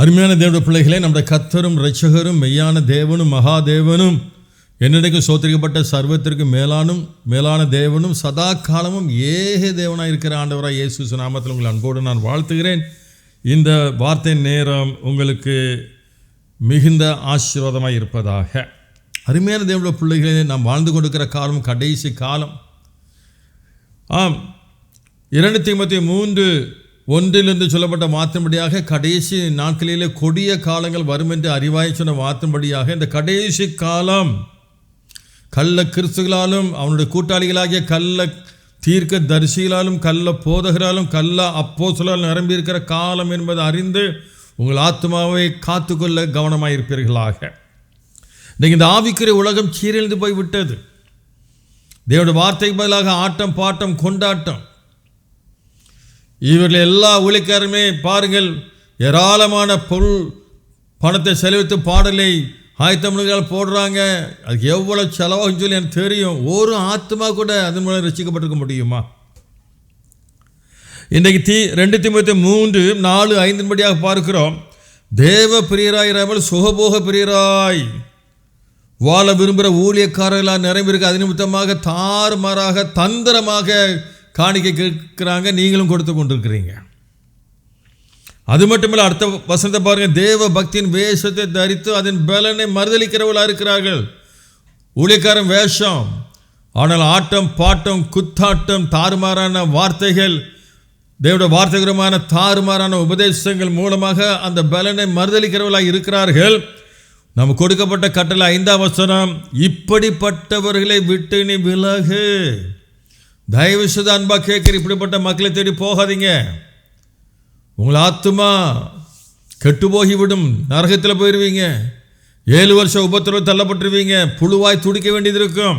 அருமையான தேவனுடைய பிள்ளைகளே, நம்முடைய கர்த்தரும் இரட்சகரும் மெய்யான தேவனும் மகாதேவனும் என்னைக்கும் சோத்திரிக்கப்பட்ட சர்வத்திற்கு மேலான தேவனும் சதா காலமும் ஏக தேவனாக இருக்கிற ஆண்டவராக இயேசு நாமத்தில் உங்கள் அன்போடு நான் வாழ்த்துகிறேன். இந்த வார்த்தை நேரம் உங்களுக்கு மிகுந்த ஆசீர்வாதமாக இருப்பதாக. அருமையான தேவனுடைய பிள்ளைகளே, நாம் வாழ்ந்து கொண்டிருக்கிற காலம் கடைசி காலம். 2 தீமோத்தேயு 3:1 சொல்லப்பட்ட வார்த்தைப்படியாக கடைசி நாட்களிலே கொடிய காலங்கள் வரும் என்று அறிவாய் சொன்ன வார்த்தைப்படியாக இந்த கடைசி காலம் கள்ள கிறிஸ்துகளாலும் அவனுடைய கூட்டாளிகளாகிய கள்ள தீர்க்க தரிசிகளாலும் கள்ள போதகராலும் கள்ள அப்போஸ்தலராலும் நிரம்பியிருக்கிற காலம் என்பதை அறிந்து உங்கள் ஆத்மாவை காத்துக்கொள்ள கவனமாக இருப்பீர்களாக. இந்த ஆவிக்குரிய உலகம் சீரழிந்து போய்விட்டது. தேவனுடைய வார்த்தைக்கு பதிலாக ஆட்டம் பாட்டம் கொண்டாட்டம். இவர்கள் எல்லா ஊழியக்காரருமே பாருங்கள், ஏராளமான பொருள் பணத்தை செலவித்து பாடலை ஆயத்தமிழ்கள் போடுறாங்க. அதுக்கு எவ்வளோ செலவாகும் சொல்லி எனக்கு தெரியும். ஒரு ஆத்மா கூட அதன் மூலம் ரசிக்கப்பட்டிருக்க முடியுமா? இன்றைக்கு 2 தீமோத்தேயு 3:4-5 பார்க்கிறோம். தேவ பிரியராயிராமல் சுகபோக பிரியராய் வாழ விரும்புகிற ஊழியக்காரர்களாக நிரம்பியிருக்க அது நிமித்தமாக தாறுமாறாக தந்திரமாக காணிக்கை கேட்கிறாங்க. நீங்களும் கொடுத்து கொண்டிருக்கிறீங்க. அது மட்டுமில்லை, அடுத்த வசனத்தை பாருங்கள். தேவ பக்தியின் வேஷத்தை தரித்து அதன் பலனை மறுதளிக்கிறவர்களாக இருக்கிறார்கள். ஊழியக்காரன் வேஷம், ஆனால் ஆட்டம் பாட்டம் குத்தாட்டம் தாறுமாறான வார்த்தைகள், தேவனுடைய வார்த்தைகரமான தாறுமாறான உபதேசங்கள் மூலமாக அந்த பலனை மறுதளிக்கிறவர்களாக இருக்கிறார்கள். நம்ம கொடுக்கப்பட்ட கட்டளை 5ஆம் வசனம், இப்படிப்பட்டவர்களை விட்டு நீ விலகு. தயவு செய்து அன்பா கேட்கிற இப்படிப்பட்ட மக்களை தேடி போகாதீங்க. உங்கள் ஆத்துமா கெட்டு போகிவிடும். நரகத்தில் போயிடுவீங்க. 7 வருஷம் உபத்திரவு தள்ளப்பட்டுருவீங்க. புழுவாய் துடிக்க வேண்டியது இருக்கும்.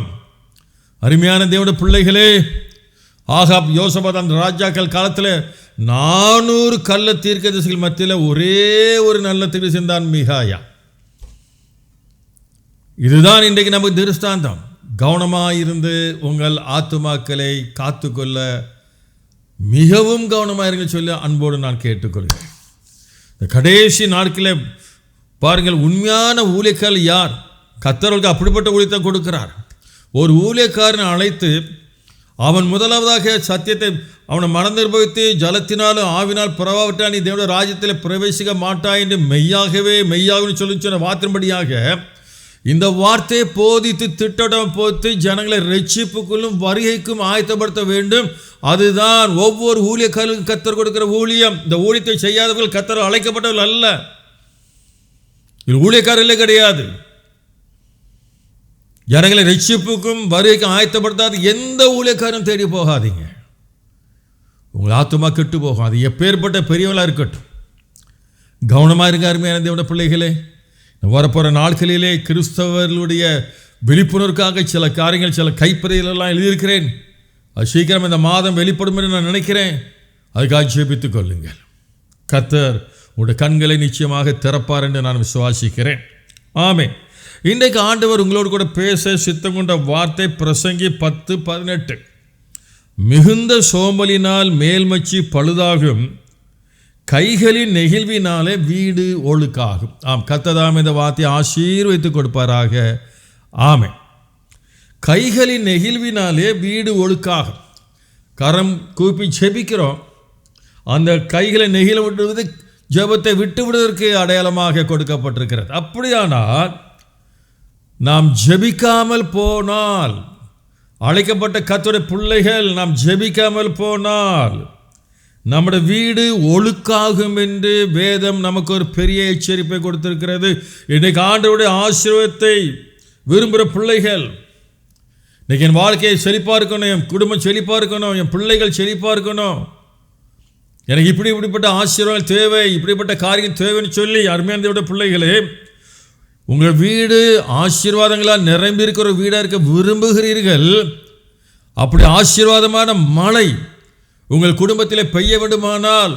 அருமையான தேவனுடைய பிள்ளைகளே, ஆகாப் யோசபாத் அந்த ராஜாக்கள் காலத்தில் 400 கள்ள தீர்க்கதரிசிகள் மத்தியில் ஒரே ஒரு நல்ல தீர்க்கதரிசி தான் மிகாயா. இதுதான் இன்றைக்கு நமக்கு திருஷ்டாந்தம். கவனமாக இருந்து உங்கள் ஆத்துமாக்களை காத்துக்கொள்ள மிகவும் கவனமாக இருங்க சொல்லி அன்போடு நான் கேட்டுக்கொள்கிறேன். இந்த கடைசி நாட்களில் பாருங்கள், உண்மையான ஊழியக்காரர் யார்? கர்த்தருக்கு அப்படிப்பட்ட ஊழியத்தை கொடுக்கிறார். ஒரு ஊழியக்காரனை அழைத்து அவன் முதலாவதாக சத்தியத்தை அவனை மனநிர்பவித்து ஜலத்தினாலும் ஆவினால் புறவாவிட்டால் நீ தேவனுடைய ராஜ்யத்தில் பிரவேசிக்க மாட்டாய் என்று மெய்யாகவே சொல்லி சொன்ன வார்த்தைப்படியாக இந்த வார்த்தையை போதித்து திட்டம் போதித்து ஜனங்களை ரட்சிப்புக்குள்ளும் வருகைக்கும் ஆயத்தப்படுத்த வேண்டும். அதுதான் ஒவ்வொரு ஊழியக்காரர்களுக்கும் கர்த்தர் கொடுக்கிற ஊழியம். இந்த ஊழியத்தை செய்யாதவர்கள் கர்த்தர் அழைக்கப்பட்டவர்கள் அல்ல. இது ஊழியக்காரர்களே கிடையாது. ஜனங்களை ரட்சிப்புக்கும் வருகைக்கும் ஆயத்தப்படுத்தாது எந்த ஊழியக்காரரும் தேடி போகாதீங்க. உங்கள் ஆத்துமா கெட்டு போகும். அது எப்பேற்பட்ட பெரியவளாக இருக்கட்டும். கவனமாக இருக்க அருமையான தேவனுடைய பிள்ளைகளே. வரப்போகிற நாட்களிலே கிறிஸ்தவர்களுடைய விழிப்புணர்வுக்காக சில காரியங்கள், சில கைப்பறைகளெல்லாம் எழுதியிருக்கிறேன். அது சீக்கிரம் இந்த மாதம் வெளிப்படும் என்று நான் நினைக்கிறேன். அதுக்காக ஜெபித்துக் கொள்ளுங்கள். கர்த்தர் உங்களுடைய கண்களை நிச்சயமாக திறப்பார் என்று நான் விசுவாசிக்கிறேன். ஆமென். இன்றைக்கு ஆண்டவர் உங்களோடு கூட பேச சித்தம் கொண்ட வார்த்தை பிரசங்கி 10:18. மிகுந்த சோம்பலினால் மேல்மச்சி பழுதாகும், கைகளின் நெகிழ்வினாலே வீடு ஒழுக்காகும். கர்த்தர் இந்த வார்த்தையை ஆசீர்வதித்து கொடுப்பாராக. ஆமென். கைகளின் நெகிழ்வினாலே வீடு ஒழுக்காகும். கரம் கூப்பி ஜெபிக்கிறோம். அந்த கைகளை நெகிழ விடுவது ஜெபத்தை விட்டு விடுவதற்கு அடையாளமாக கொடுக்கப்பட்டிருக்கிறது. அப்படியானால் நாம் ஜெபிக்காமல் போனால், அழைக்கப்பட்ட கர்த்தருடைய பிள்ளைகள் நாம் ஜெபிக்காமல் போனால் நம்முடைய வீடு ஒழுக்காகும் என்று வேதம் நமக்கு ஒரு பெரிய எச்சரிப்பை கொடுத்திருக்கிறது. இன்றைக்கு ஆண்டவருடைய ஆசீர்வாதத்தை விரும்புகிற பிள்ளைகள், இன்றைக்கி என் வாழ்க்கையை செழிப்பாக இருக்கணும், என் குடும்பம் செழிப்பாக இருக்கணும், என் பிள்ளைகள் செழிப்பாக இருக்கணும், எனக்கு இப்படிப்பட்ட ஆசீர்வாதம் தேவை, இப்படிப்பட்ட காரியம் தேவைன்னு சொல்லி அருமையான பிள்ளைகளே, உங்கள் வீடு ஆசீர்வாதங்களால் நிரம்பி இருக்கிற வீடாக இருக்க விரும்புகிறீர்கள். அப்படி ஆசீர்வாதமான மழை உங்கள் குடும்பத்தில் பெய்ய வேண்டுமானால்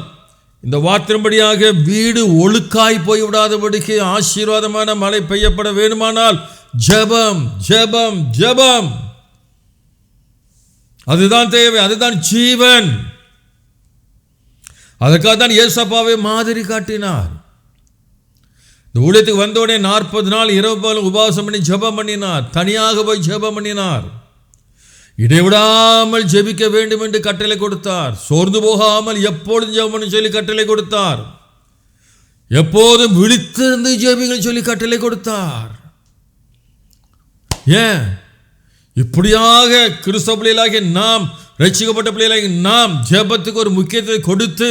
இந்த வார்த்தையின்படியாக வீடு ஒழுக்காய் போய்விடாதபடிக்கு ஆசீர்வாதமான மழை பெய்யப்பட வேண்டுமானால் ஜெபம் ஜெபம் ஜெபம், அதுதான் தேவை, அதுதான் ஜீவன். அதற்காக தான் ஏசப்பாவை மாதிரி காட்டினார். இந்த ஊழியத்துக்கு வந்தோடனே 40 நாள் இரவு உபவாசம் பண்ணி ஜெபம் பண்ணினார். தனியாக போய் ஜெபம் பண்ணினார். இடைவிடாமல் ஜெபிக்க வேண்டும் என்று கட்டளை கொடுத்தார். சோர்ந்து போகாமல் எப்பொழுதும் ஜெபம் பண்ண சொல்லி கட்டளை கொடுத்தார். எப்போதும் விழித்திருந்து ஜெபிங்கள் சொல்லி கட்டளை கொடுத்தார். ஏன் இப்படியாக கிறிஸ்தவ பிள்ளைகளாகிய நாம், ரட்சிக்கப்பட்ட பிள்ளைகளாகிய நாம் ஜெபத்துக்கு ஒரு முக்கியத்துவத்தை கொடுத்து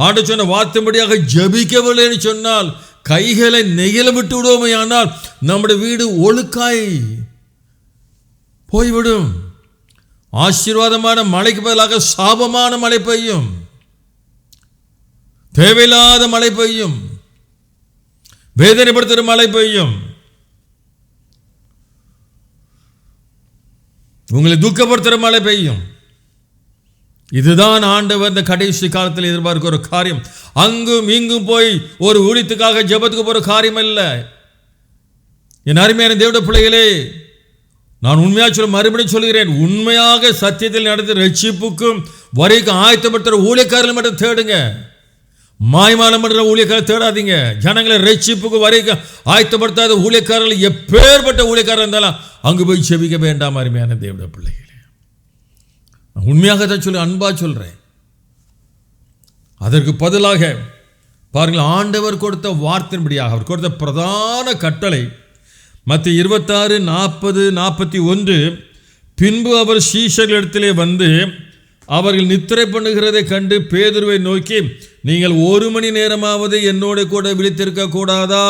ஆண்டு சொன்ன வார்த்தைப்படியாக ஜெபிக்கவில்லைன்னு சொன்னால், கைகளை நெகிழ விட்டு விடுவோமே ஆனால் நம்முடைய வீடு ஒழுக்காய் போய்விடும். ஆசீர்வாதமான மழைக்கு பதிலாக சாபமான மழை பெய்யும், தேவையில்லாத மழை பெய்யும், வேதனைப்படுத்துகிற மழை பெய்யும், உங்களை துக்கப்படுத்துகிற மழை பெய்யும். இதுதான் ஆண்டவர் இந்த கடைசி காலத்தில் எதிர்பார்க்கிற ஒரு காரியம். அங்கும் இங்கும் போய் ஒரு ஊழியத்துக்காக ஜெபத்துக்கு போகிற காரியம் அல்ல. என் அருமையான தேவனுடைய பிள்ளைகளே, நான் உண்மையாக மறுபடியும் சொல்கிறேன், உண்மையாக சத்தியத்தில் நடந்த ரட்சிப்புக்கும் வரைக்கும் ஆயத்தப்படுத்துகிற ஊழியக்காரர்கள் மட்டும் தேடுங்க. மாய்மாலம் பண்ணுற ஊழியக்காரர் தேடாதீங்க. ஜனங்களை ரட்சிப்புக்கு வரைக்கும் ஆயத்தப்படுத்தாத ஊழியக்காரர்கள் எப்பேற்பட்ட ஊழியக்காரர் இருந்தாலும் அங்கு போய் செபிக்க வேண்டாம். அருமையான தேவனுடைய பிள்ளைகளே, உண்மையாக தான் சொல்லி அன்பா சொல்றேன். அதற்கு பதிலாக பாருங்கள், ஆண்டவர் கொடுத்த வார்த்தையின்படியாக அவர் கொடுத்த பிரதான கட்டளை மத்திய 26, 40, 41. பின்பு அவர் சீஷர்களிடத்திலே வந்து அவர்கள் நித்திரை பண்ணுகிறதை கண்டு பேதுருவை நோக்கி, நீங்கள் 1 மணி நேரமாவது என்னோட கூட விழித்திருக்க கூடாதா?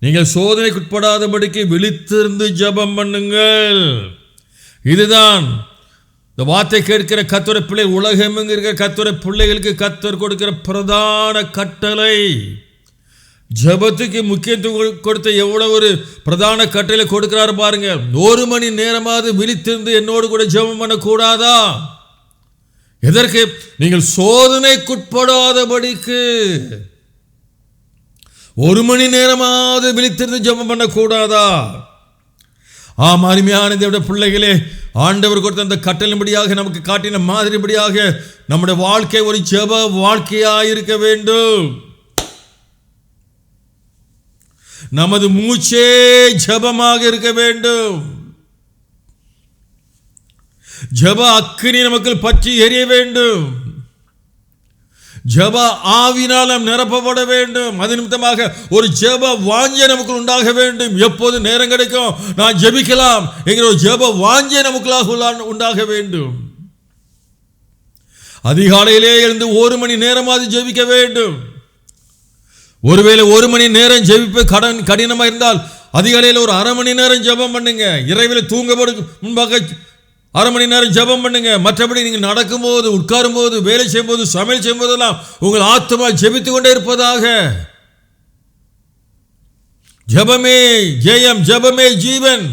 நீங்கள் சோதனைக்குட்படாதபடிக்கு விழித்திருந்து ஜெபம் பண்ணுங்கள். இதுதான் இந்த வார்த்தை கேட்கிற கர்த்தருடைய பிள்ளை, உலகமெங்கும் இருக்கிற கர்த்தருடைய பிள்ளைகளுக்கு கர்த்தர் கொடுக்கிற பிரதான கட்டளை. ஜெபத்துக்கு முக்கியத்துவம் கொடுத்த எவ்வளவு ஒரு பிரதான கட்டளை கொடுக்கிறாரு பாருங்க. 1 மணி நேரமாவது விழித்திருந்து என்னோடு கூட ஜெபம் பண்ணக்கூடாதா? எதற்கு? நீங்கள் சோதனைக்குட்படாதபடிக்கு 1 மணி நேரமாவது விழித்திருந்து ஜெபம் பண்ணக்கூடாதா? அருமையான தேவனுடைய பிள்ளைகளே, ஆண்டவர் கொடுத்த அந்த கட்டளைப்படியாக நமக்கு காட்டின மாதிரிபடியாக நம்முடைய வாழ்க்கை ஒரு ஜெப வாழ்க்கையாக இருக்க வேண்டும். நமது மூச்சே ஜெபமாக இருக்க வேண்டும். ஜெப அக்கினி நமக்கு பற்றி எரிய வேண்டும். ஜெப ஆவினால் நாம் நிரப்பப்பட வேண்டும். அது நிமித்தமாக ஒரு ஜெப வாஞ்சை நமக்கு உண்டாக வேண்டும். எப்போது நேரம் கிடைக்கும் நான் ஜெபிக்கலாம் என்கிற ஒரு ஜெப வாஞ்சை நமக்குள்ளாக உண்டாக வேண்டும். அதிகாலையிலே எழுந்து 1 மணி நேரமாவது ஜெபிக்க வேண்டும். ஒருவேளை 1 மணி நேரம் ஜெபிப்பு கடினமாக இருந்தால் அதிகாலையில் ஒரு 1/2 மணி நேரம் ஜெபம் பண்ணுங்க. இரவில் தூங்கப்படுக்கு முன்பாக 1/2 மணி நேரம் ஜெபம் பண்ணுங்க. மற்றபடி நீங்கள் நடக்கும்போது, உட்காரும் போது, வேலை செய்யும்போது, சமையல் செய்யும் போதெல்லாம் உங்கள் ஆத்துமா ஜெபித்து கொண்டே இருப்பதாக. ஜெபமே ஜெயம், ஜெபமே ஜீவன்.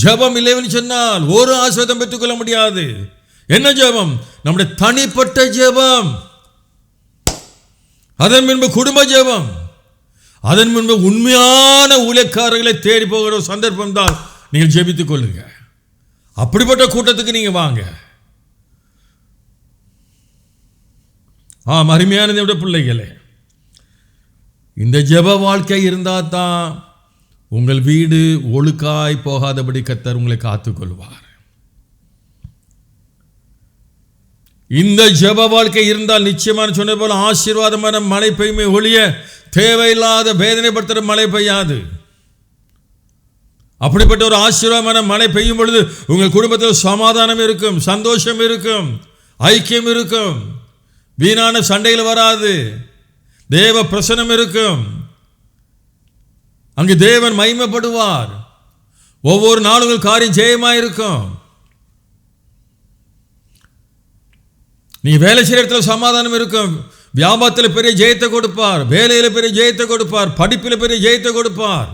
ஜெபம் இல்லைன்னு சொன்னால் ஒரு ஆசீர்வாதம் பெற்றுக்கொள்ள முடியாது. என்ன ஜெபம்? நம்முடைய தனிப்பட்ட ஜெபம், அதன் முன்பு குடும்ப ஜெபம், அதன் முன்பு உண்மையான ஊழியக்காரர்களை தேடி போகிற சந்தர்ப்பம் தான் நீங்கள் ஜெபித்துக் கொள்ளுங்க. அப்படிப்பட்ட கூட்டத்துக்கு நீங்க வாங்க. அருமையான தேவனுடைய பிள்ளைகளே, இந்த ஜெப வாழ்க்கை இருந்தால் தான் உங்கள் வீடு ஒழுக்காய் போகாதபடி கர்த்தர் உங்களை காத்துக்கொள்வார். இந்த ஜெப வாழ்க்கை இருந்தால் நிச்சயமான சொன்ன போல ஆசீர்வாதமான மழை பெய்யுமே ஒழிய தேவையில்லாத வேதனைப்படுத்துகிற மழை பெய்யாது. அப்படிப்பட்ட ஒரு ஆசீர்வாதமான மழை பெய்யும் பொழுது உங்கள் குடும்பத்தில் சமாதானம் இருக்கும், சந்தோஷம் இருக்கும், ஐக்கியம் இருக்கும், வீணான சண்டைகள் வராது, தேவ பிரசன்னம் இருக்கும், அங்கு தேவன் மகிமைப்படுவார். ஒவ்வொரு நாளும் காரியம் ஜெயமாயிருக்கும். நீ வேலை செய்கிற இடத்துல சமாதானம் இருக்கும், வியாபாரத்தில் பெரிய ஜெயத்தை கொடுப்பார், வேலையில் பெரிய ஜெயத்தை கொடுப்பார், படிப்பில் பெரிய ஜெயத்தை கொடுப்பார்.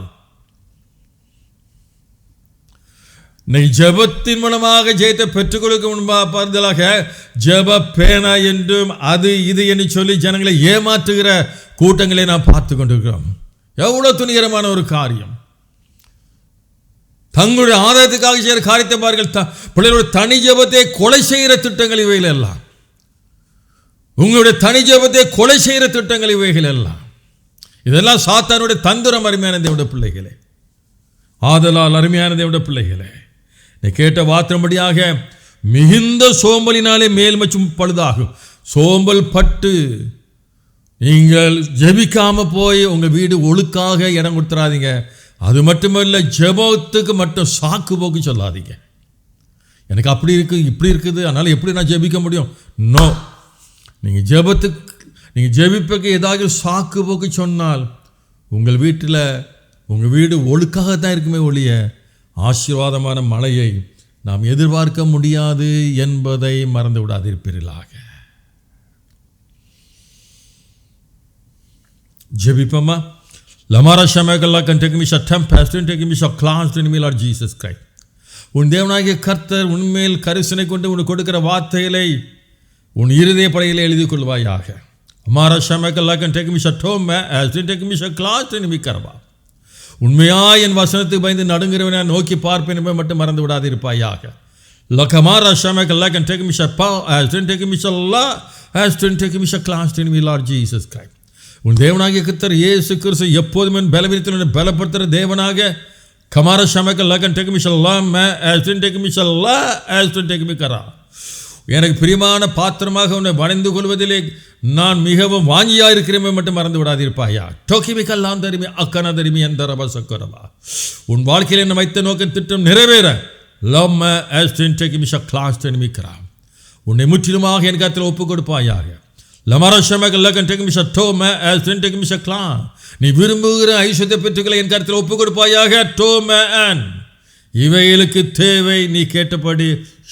நீ ஜெபத்தின் மூலமாக ஜெயத்தை பெற்றுக் கொடுக்க முன்பாக ஜெப பேனா என்றும் அது இது என்று சொல்லி ஜனங்களை ஏமாற்றுகிற கூட்டங்களை நாம் பார்த்து கொண்டிருக்கிறோம். எவ்வளவு துணிகரமான ஒரு காரியம். தங்களுடைய ஆதாயத்துக்காக செய்கிற காரியத்தை பாருங்கள். பிள்ளைகளுடைய தனி ஜெபத்தை கொலை செய்கிற திட்டங்கள் இவைகள் எல்லாம். உங்களுடைய தனி ஜெபத்தை கொலை செய்கிற திட்டங்கள் இவைகள் எல்லாம். இதெல்லாம் சாத்தானுடைய தந்திரம். அருமையான தேவனுடைய பிள்ளைகளே, ஆதலால் அருமையான தேவனுடைய பிள்ளைகளே, நீ கேட்ட வார்த்தைப்படியாக மிகுந்த சோம்பலினாலே மேல்மச்சும் பழுதாகும். சோம்பல் பட்டு நீங்கள் ஜெபிக்காம போய் உங்கள் வீடு ஒழுக்காக இடம் கொடுத்துறாதீங்க. அது மட்டுமல்ல, ஜெபத்துக்கு மட்டும் சாக்கு போக்கு சொல்லாதீங்க. எனக்கு அப்படி இருக்குது, இப்படி இருக்குது, அதனால் எப்படி நான் ஜெபிக்க முடியும்? நோ. நீங்கள் ஜெபிப்புக்கு ஏதாவது சாக்கு போக்கு சொன்னால் உங்கள் வீடு ஒழுக்காகத்தான் இருக்குமே ஒழிய ஆசீர்வாதமான மழையை நாம் எதிர்பார்க்க முடியாது என்பதை மறந்து விடாதிருப்பீர்களாக. ஜெபிப்போமா? Lamara Shamakalla can take me a tempest and take me a class in me, Lord Jesus Christ. உன் தேவனாகிய கர்த்தர் உன்மேல் கரிசனை கொண்டு உனக்கு கொடுக்கிற வார்த்தைகளை உன் இருதய படையிலே எழுதி கொள்வாயாக. Amara Shamakalla can take me a tomb as in take me a class in me karva. உண்மையாய் என் வசனத்துக்கு பயந்து நடுங்கிறவனை நோக்கி பார்ப்பேன் என்பதை மட்டும் மறந்து விடாதிருப்பாயாக. Lakamara Shamakalla can take me a power as in take me a law as in take me a class in me, Lord Jesus Christ. உன் தேவனாகிய கர்த்தர் இயேசு கிறிஸ்து எப்போதுமே பலவீனத்தில் பலப்படுத்துகிற தேவனாக கமார ஷமக்க லகன் டெக்மிஷல்லாம் ஆஸ்டின் டெக்மிஷல்லா ஆஸ்டின் டெக்மிகரா. எனக்கு பிரியமான பாத்திரமாக உன்னை வணைந்து கொள்வதிலே நான் மிகவும் வாங்கியாக இருக்கிறேன் மட்டும் மறந்து விடாதிருப்பாயா. டோக்கிமிக்கல்லாம் தருமி அக்கன தருமி எந்த ரப சக்கரவா. உன் வாழ்க்கையில் என்ன வைத்த நோக்க திட்டம் நிறைவேற லம்ம ஆஸ்டின் டெக்மிஷ கிளாஸ் டெக்மிகரா. உன்னை முற்றிலுமாக என் கருத்தில் ஒப்புக் கொடுப்பாயாக. நீ விரும்புகிற ஐஸ்வர்யத்தை பெற்றுக்களை என் கருத்தில் ஒப்புக் கொடுப்பாயாக. இவைகளுக்கு தேவை நீ கேட்டபடி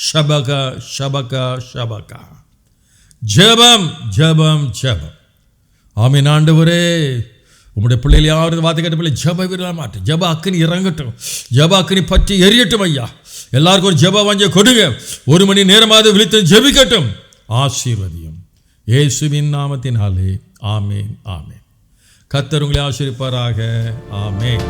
ஷபகா ஷபகா ஷபகா. ஜெபம் ஜெபம் ஜெபம். ஆமீன். ஆண்டவரே, உங்களுடைய பிள்ளைகள் யாரும் வார்த்தை கேட்ட பிள்ளை ஜெப விட மாட்டேன். ஜெப அக்கினி இறங்கட்டும், ஜெப அக்கினி பற்றி எரியட்டும் ஐயா. எல்லாருக்கும் ஒரு ஜெப வாஞ்ச கொடுங்க. 1 மணி நேரமாவது விழித்து ஜெபிக்கட்டும். ஆசீர்வதியும் இயேசுவின் நாமத்தினாலே. ஆமேன் ஆமேன். கர்த்தர் உங்களை ஆசீர்வதிப்பாராக. ஆமேன்.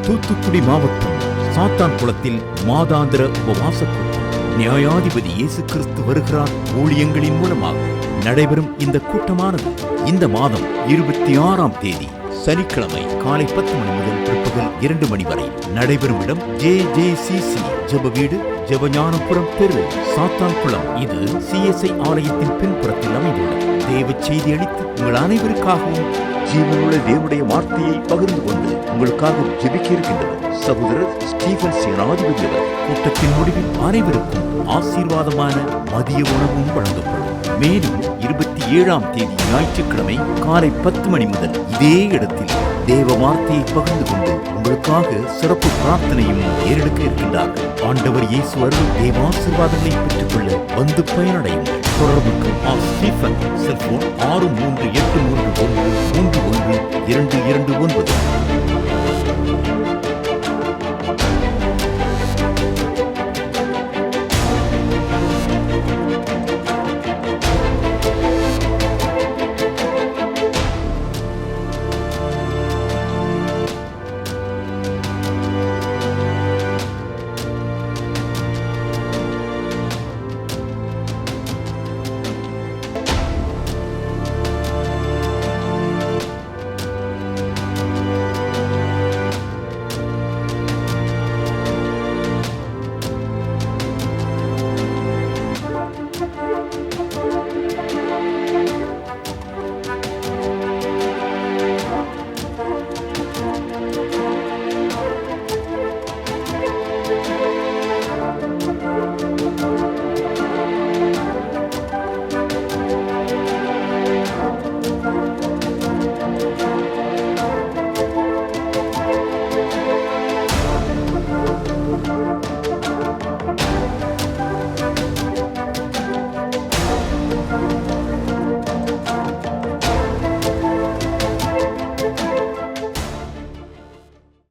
தூத்துக்குடி மாவட்டம் சாத்தான் குளத்தில் மாதாந்திர உபவாச கூட்டம் நியாயாதிபதி இயேசு கிறிஸ்து வருகிறார் ஊழியங்களின் மூலமாக நடைபெறும் இந்த கூட்டமானது இந்த மாதம் 26ஆம் தேதி சனிக்கிழமை காலை 10 மணி முதல் பிற்பகல் 2 மணி வரை நடைபெறும் இடம் JJCC ஜெப வீடு, ஜெபஞானபுரம் தெரு, சாத்தான்குளம். இது CSI ஆலயத்தின் பின்புறத்தில் அமைந்துள்ளது. தேவ செய்தி அளித்து உங்கள் அனைவருக்காகவும் ஜீவனுள்ள தேவனுடைய வார்த்தையை பகிர்ந்து கொண்டு உங்களுக்காக ஜெபிக்க இருக்கின்றனர் சகோதரர் ஸ்டீபன் சேனாதிபதி அவர். கூட்டத்தின் முடிவில் அனைவருக்கும் ஆசீர்வாதமான மதிய உணவும் வழங்கப்படும். மேலும் 27ஆம் தேதி ஞாயிற்றுக்கிழமை காலை 10 மணி முதல் இதே இடத்தில் தேவ வார்த்தையை பகிர்ந்து கொண்டு உங்களுக்காக சிறப்பு பிரார்த்தனையும் ஏறெடுக்க இருக்கின்றார்கள். ஆண்டவர் இயேசு அருள் தேவாசீர்வாதங்களை பெற்றுக்கொள்ள வந்து பயனடையுங்கள். தொடர்புக்கு ஸ்டீபன் செல்போன் 63833131 229.